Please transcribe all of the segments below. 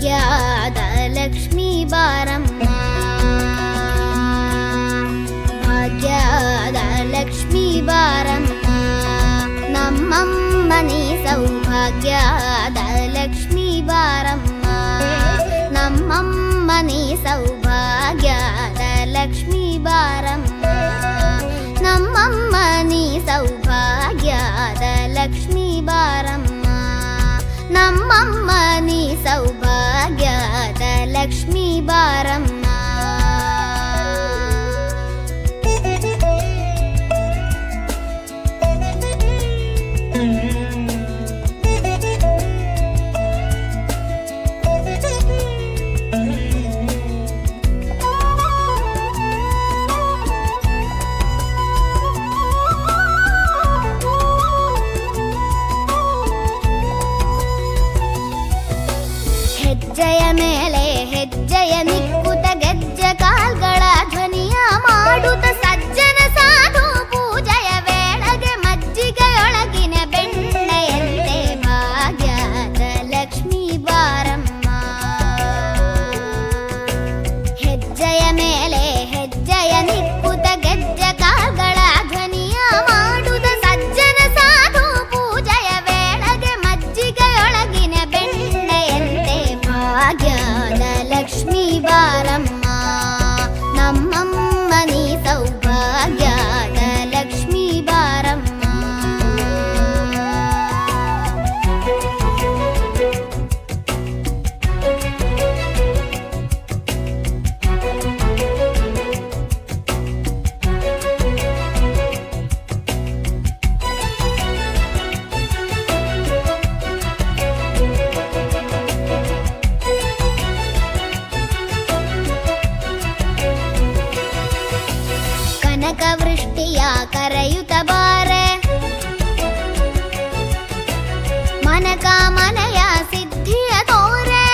ಭಾಗ್ಯದ ಲಕ್ಷ್ಮೀ ಬಾರಮ್ಮ, ಭಾಗ್ಯದ ಲಕ್ಷ್ಮೀ ಬಾರಮ್ಮ, ನಮ್ಮಮ್ಮ ನೀ ಸೌಭಾಗ್ಯದ ಲಕ್ಷ್ಮೀ ಬಾರಮ್ಮ, ನಮ್ಮಮ್ಮ ನೀ ಸೌಭಾಗ್ಯದ ಲಕ್ಷ್ಮೀ ಬಾರಮ್ಮ, ನಮ್ಮಮ್ಮ ನೀ ಸೌಭಾಗ್ಯದ ಲಕ್ಷ್ಮೀ ಬಾರಮ್ಮ, ನಮ್ಮಮ್ಮ ನೀ ಸೌಭಾಗ್ಯದ ಲಕ್ಷ್ಮೀ ಬಾರಮ್ಮ. ಹೆಜ್ಜೆಯ ಮೇಲೆ ಹೆಜ್ಜೆಯ ನಿಕ್ಕುತ ಗೆಜ್ಜೆ ಕಾಲ್ಗಳ ಧ್ವನಿಯ ಮಾಡುತ್ತ ಸಜ್ಜನ ಸಾಧು ಪೂಜೆಯ ವೇಳೆಗೆ ಮಜ್ಜಿಗೆಯೊಳಗಿನ ಬೆಣ್ಣೆಯಂತೆ ಭಾಗ್ಯದ ಲಕ್ಷ್ಮೀ ಬಾರಮ್ಮ, ಹೆಜ್ಜೆಯ ಮೇಲೆ ಹೆಜ್ಜೆಯ ನಿಕ್ಕುತ ಗೆಜ್ಜೆ ಕಾಲ್ಗಳ ಧ್ವನಿಯ ಮಾಡುತ್ತ ಸಜ್ಜನ ಸಾಧು ಪೂಜೆಯ ವೇಳೆಗೆ ಮಜ್ಜಿಗೆಯೊಳಗಿನ ಬೆಣ್ಣೆಯಂತೆ ಭಾಗ್ಯದ ಲಕ್ಷ್ಮೀ ಬಾರಮ್ಮ, ನಮ್ಮಮ್ಮ ನೀ ಸೌಭಾಗ್ಯದ ಲಕ್ಷ್ಮೀ ಬಾರಮ್ಮ. ಕನಕ ವೃಷ್ಟಿಯ ಕರೆಯುತ್ತ ಬಾರೆ, ಮನಕ ಮನೆಯ ಸಿದ್ಧಿಯ ತೋರೆ,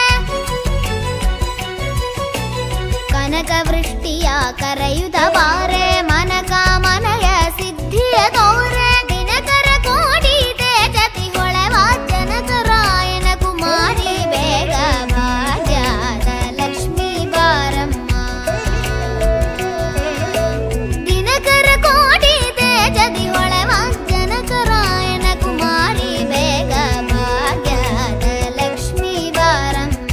ಕನಕ ವೃಷ್ಟಿಯ ಕರೆಯುತ್ತ ಬಾರೆ, ಮನಕ ಮನೆಯ ಸಿದ್ಧಿಯ ತೋರೆ, ದಿನಕರ ಕೋಡಿ ತೇಜತಿ ಹೊಳೆವ ಜನಕರಾಯನ ಕುಮಾರಿ ಬೇಗ ಭಾಗ್ಯದ ಲಕ್ಷ್ಮೀ ಬಾರಮ್ಮ, ದಿನಕರ ಕೋಡಿ ತೇಜದಿ ಹೊಳೆವ ಜನಕರಾಯನ ಕುಮಾರಿ ಬೇಗ ಭಾಗ್ಯದ ಲಕ್ಷ್ಮೀ ಬಾರಮ್ಮ,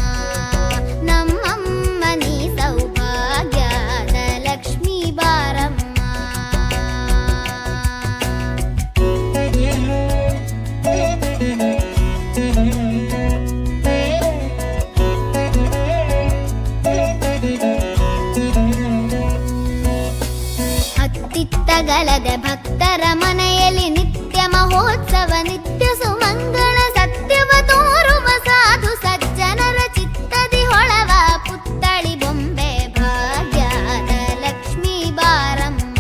ನಮ್ಮಮ್ಮ ನೀ ಸೌಭಾಗ್ಯದ ಲಕ್ಷ್ಮೀ ಬಾರಮ್ಮ. ಹತ್ತಿತ್ತಗಲದೆ ಭಕ್ತರ ಮನೆಯಲ್ಲಿ ನಿತ್ಯ ಮಹೋತ್ಸವ, ನಿತ್ಯ ಸುಮಂಗಳ ಸತ್ಯವ ತೋರುವ ಸಾಧು ಸಜ್ಜನರ ಚಿತ್ತದಿ ಹೊಳವ ಪುತ್ತಳಿ ಬೊಂಬೆ ಭಾಗ್ಯದ ಲಕ್ಷ್ಮೀ ಬಾರಮ್ಮ,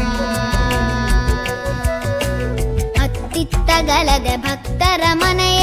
ಹತ್ತಿತ್ತಗಲದೆ ಭಕ್ತರ ಮನೆಯ